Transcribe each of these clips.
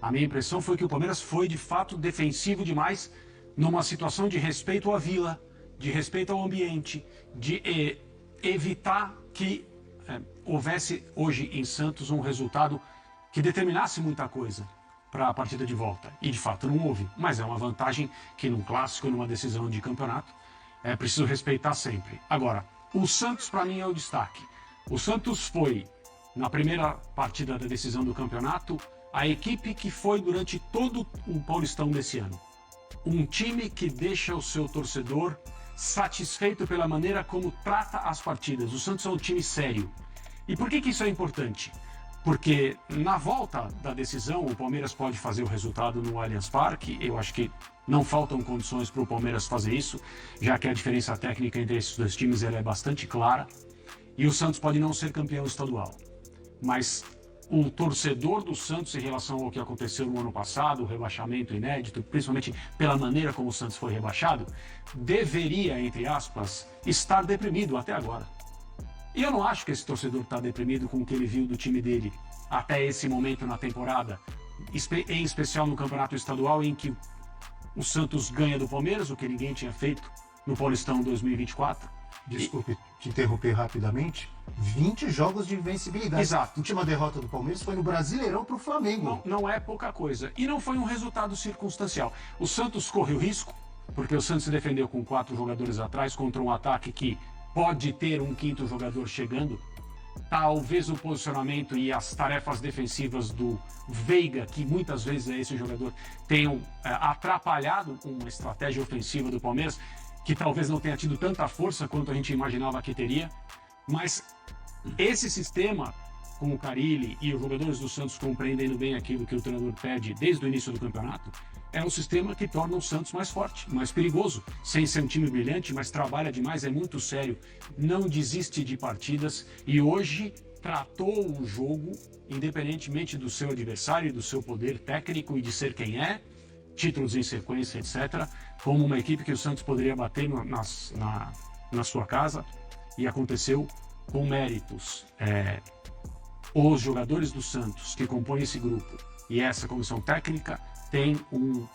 A minha impressão foi que o Palmeiras foi, de fato, defensivo demais numa situação de respeito à Vila, de respeito ao ambiente, de evitar que houvesse hoje em Santos um resultado que determinasse muita coisa para a partida de volta. E, de fato, não houve. Mas é uma vantagem que, num clássico, numa decisão de campeonato, é preciso respeitar sempre. Agora, o Santos, para mim, é o destaque. O Santos foi, na primeira partida da decisão do campeonato, a equipe que foi durante todo o Paulistão desse ano. Um time que deixa o seu torcedor satisfeito pela maneira como trata as partidas. O Santos é um time sério. E por que isso é importante? Porque na volta da decisão, o Palmeiras pode fazer o resultado no Allianz Parque. Eu acho que não faltam condições para o Palmeiras fazer isso, já que a diferença técnica entre esses dois times ela é bastante clara. E o Santos pode não ser campeão estadual. Mas o torcedor do Santos, em relação ao que aconteceu no ano passado, o rebaixamento inédito, principalmente pela maneira como o Santos foi rebaixado, deveria, entre aspas, estar deprimido até agora. E eu não acho que esse torcedor está deprimido com o que ele viu do time dele até esse momento na temporada, em especial no campeonato estadual, em que o Santos ganha do Palmeiras, o que ninguém tinha feito no Paulistão 2024. Desculpe te interromper rapidamente. 20 jogos de invencibilidade. Exato. A última derrota do Palmeiras foi no Brasileirão para o Flamengo. Não é pouca coisa. E não foi um resultado circunstancial. O Santos correu risco, porque o Santos se defendeu com 4 jogadores atrás contra um ataque que pode ter um 5º jogador chegando. Talvez o posicionamento e as tarefas defensivas do Veiga, que muitas vezes é esse jogador, tenham atrapalhado uma estratégia ofensiva do Palmeiras, que talvez não tenha tido tanta força quanto a gente imaginava que teria, mas esse sistema, com o Carille e os jogadores do Santos compreendendo bem aquilo que o treinador pede desde o início do campeonato, é um sistema que torna o Santos mais forte, mais perigoso, sem ser um time brilhante, mas trabalha demais, é muito sério, não desiste de partidas e hoje tratou o jogo, independentemente do seu adversário, do seu poder técnico e de ser quem é, títulos em sequência, etc., como uma equipe que o Santos poderia bater na sua casa, e aconteceu com méritos. Os jogadores do Santos que compõem esse grupo e essa comissão técnica têm um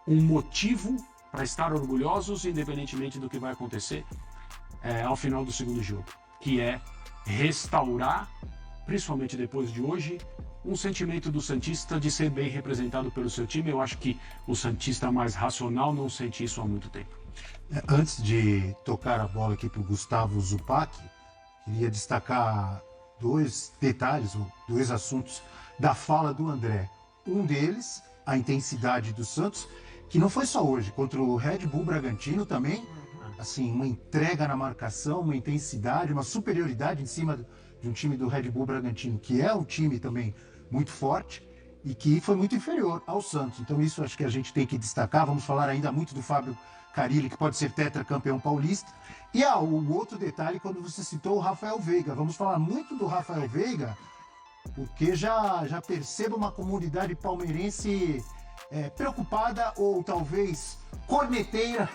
motivo para estar orgulhosos, independentemente do que vai acontecer ao final do segundo jogo, que é restaurar, principalmente depois de hoje, um sentimento do santista de ser bem representado pelo seu time. Eu acho que o santista mais racional não sente isso há muito tempo. Antes de tocar a bola aqui para o Gustavo Zupac, queria destacar 2 detalhes, ou 2 assuntos da fala do André. Um deles, a intensidade do Santos, que não foi só hoje, contra o Red Bull Bragantino também, assim, uma entrega na marcação, uma intensidade, uma superioridade em cima de um time do Red Bull Bragantino, que é um time também muito forte e que foi muito inferior ao Santos. Então isso acho que a gente tem que destacar. Vamos falar ainda muito do Fábio Carille, que pode ser tetracampeão paulista. E o outro detalhe, quando você citou o Rafael Veiga. Vamos falar muito do Rafael Veiga, porque já percebo uma comunidade palmeirense preocupada ou talvez corneteira,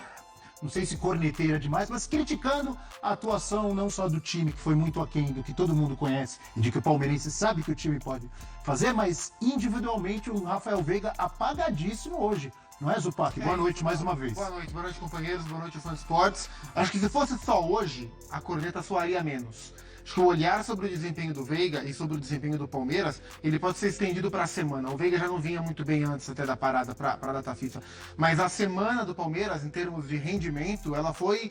não sei se corneteira demais, mas criticando a atuação não só do time, que foi muito aquém do que todo mundo conhece e de que o palmeirense sabe que o time pode fazer, mas individualmente o Rafael Veiga apagadíssimo hoje. Não é, Zupac? Boa noite mais uma vez. Boa noite, companheiros, boa noite, fã de esportes. Acho que se fosse só hoje, a corneta soaria menos. Acho que o olhar sobre o desempenho do Veiga e sobre o desempenho do Palmeiras, ele pode ser estendido para a semana. O Veiga já não vinha muito bem antes até da parada para a data FIFA. Mas a semana do Palmeiras, em termos de rendimento, ela foi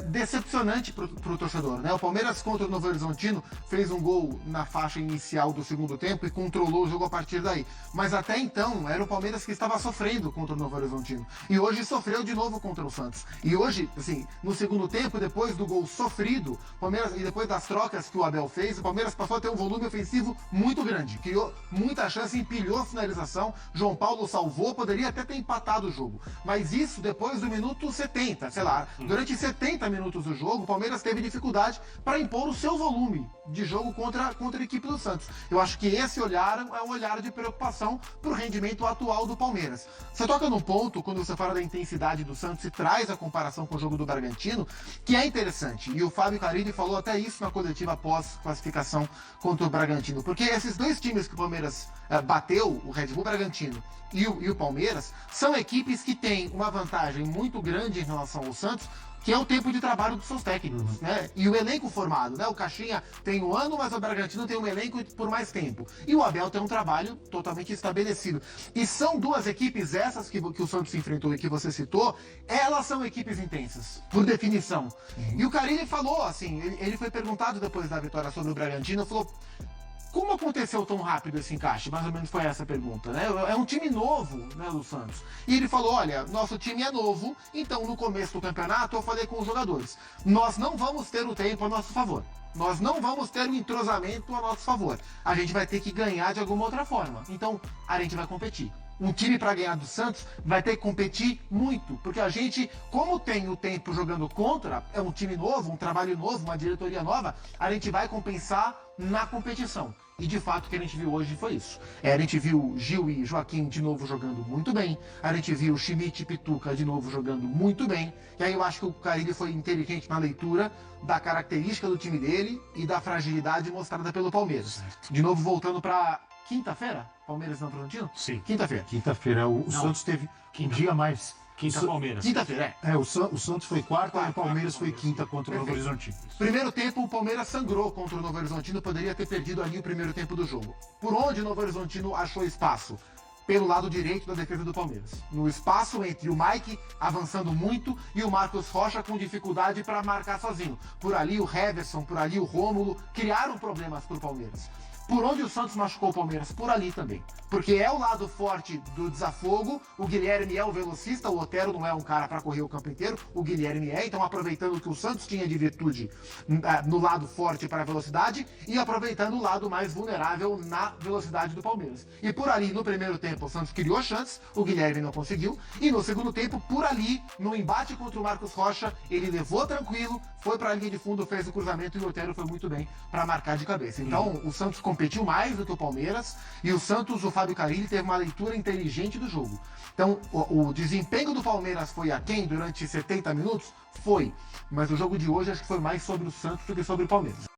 decepcionante para o torcedor, né? O Palmeiras contra o Novo Horizontino fez um gol na faixa inicial do segundo tempo e controlou o jogo a partir daí. Mas até então era o Palmeiras que estava sofrendo contra o Novo Horizontino. E hoje sofreu de novo contra o Santos. E hoje, assim, no segundo tempo, depois do gol sofrido, Palmeiras, e depois das trocas que o Abel fez, o Palmeiras passou a ter um volume ofensivo muito grande. Criou muita chance, empilhou a finalização. João Paulo salvou, poderia até ter empatado o jogo. Mas isso depois do minuto 70, sei lá, durante 70 70 minutos do jogo, o Palmeiras teve dificuldade para impor o seu volume de jogo contra a equipe do Santos. Eu acho que esse olhar é um olhar de preocupação para o rendimento atual do Palmeiras. Você toca num ponto, quando você fala da intensidade do Santos e traz a comparação com o jogo do Bragantino, que é interessante. E o Fábio Carilli falou até isso na coletiva pós-classificação contra o Bragantino. Porque esses dois times que o Palmeiras bateu, o Red Bull Bragantino e o Palmeiras, são equipes que têm uma vantagem muito grande em relação ao Santos, que é o tempo de trabalho dos seus técnicos, né? E o elenco formado, né? O Caixinha tem um ano, mas o Bragantino tem um elenco por mais tempo. E o Abel tem um trabalho totalmente estabelecido. E são duas equipes, essas que o Santos enfrentou e que você citou, elas são equipes intensas, por definição. E o Carilli falou, assim, ele foi perguntado depois da vitória sobre o Bragantino, falou: como aconteceu tão rápido esse encaixe? Mais ou menos foi essa a pergunta, né? É um time novo, né, do Santos. E ele falou, olha, nosso time é novo, então no começo do campeonato eu falei com os jogadores, nós não vamos ter o tempo a nosso favor. Nós não vamos ter o entrosamento a nosso favor. A gente vai ter que ganhar de alguma outra forma. Então, a gente vai competir. Um time para ganhar do Santos vai ter que competir muito, porque a gente, como tem o tempo jogando contra, é um time novo, um trabalho novo, uma diretoria nova, a gente vai compensar na competição. E de fato o que a gente viu hoje foi isso. A gente viu Gil e Joaquim de novo jogando muito bem, a gente viu Schmidt e Pituca de novo jogando muito bem, e aí eu acho que o Carilli foi inteligente na leitura da característica do time dele e da fragilidade mostrada pelo Palmeiras. De novo voltando para quinta-feira? Palmeiras não Bragantino? Sim. Quinta-feira. Quinta-feira. O Santos teve um dia a mais. Palmeiras. Quinta-feira, O Santos foi quarta e o Palmeiras foi quinta contra o Novo Perfeito. Horizontino. Primeiro tempo, o Palmeiras sangrou contra o Novo Horizontino, poderia ter perdido ali o primeiro tempo do jogo. Por onde o Novo Horizontino achou espaço? Pelo lado direito da defesa do Palmeiras. No espaço entre o Mike avançando muito e o Marcos Rocha com dificuldade para marcar sozinho. Por ali o Heverson, por ali o Rômulo, criaram problemas para o Palmeiras. Por onde o Santos machucou o Palmeiras? Por ali também. Porque é o lado forte do desafogo, o Guilherme é o velocista, o Otero não é um cara para correr o campo inteiro, o Guilherme é, então aproveitando o que o Santos tinha de virtude no lado forte para a velocidade e aproveitando o lado mais vulnerável na velocidade do Palmeiras. E por ali, no primeiro tempo, o Santos criou chances, o Guilherme não conseguiu, e no segundo tempo, por ali, no embate contra o Marcos Rocha, ele levou tranquilo, foi para a linha de fundo, fez o cruzamento e o Otero foi muito bem para marcar de cabeça. Então, o Santos competiu mais do que o Palmeiras e o Santos, o Fábio Carilli, teve uma leitura inteligente do jogo. Então, o desempenho do Palmeiras foi aquém durante 70 minutos? Foi. Mas o jogo de hoje acho que foi mais sobre o Santos do que sobre o Palmeiras.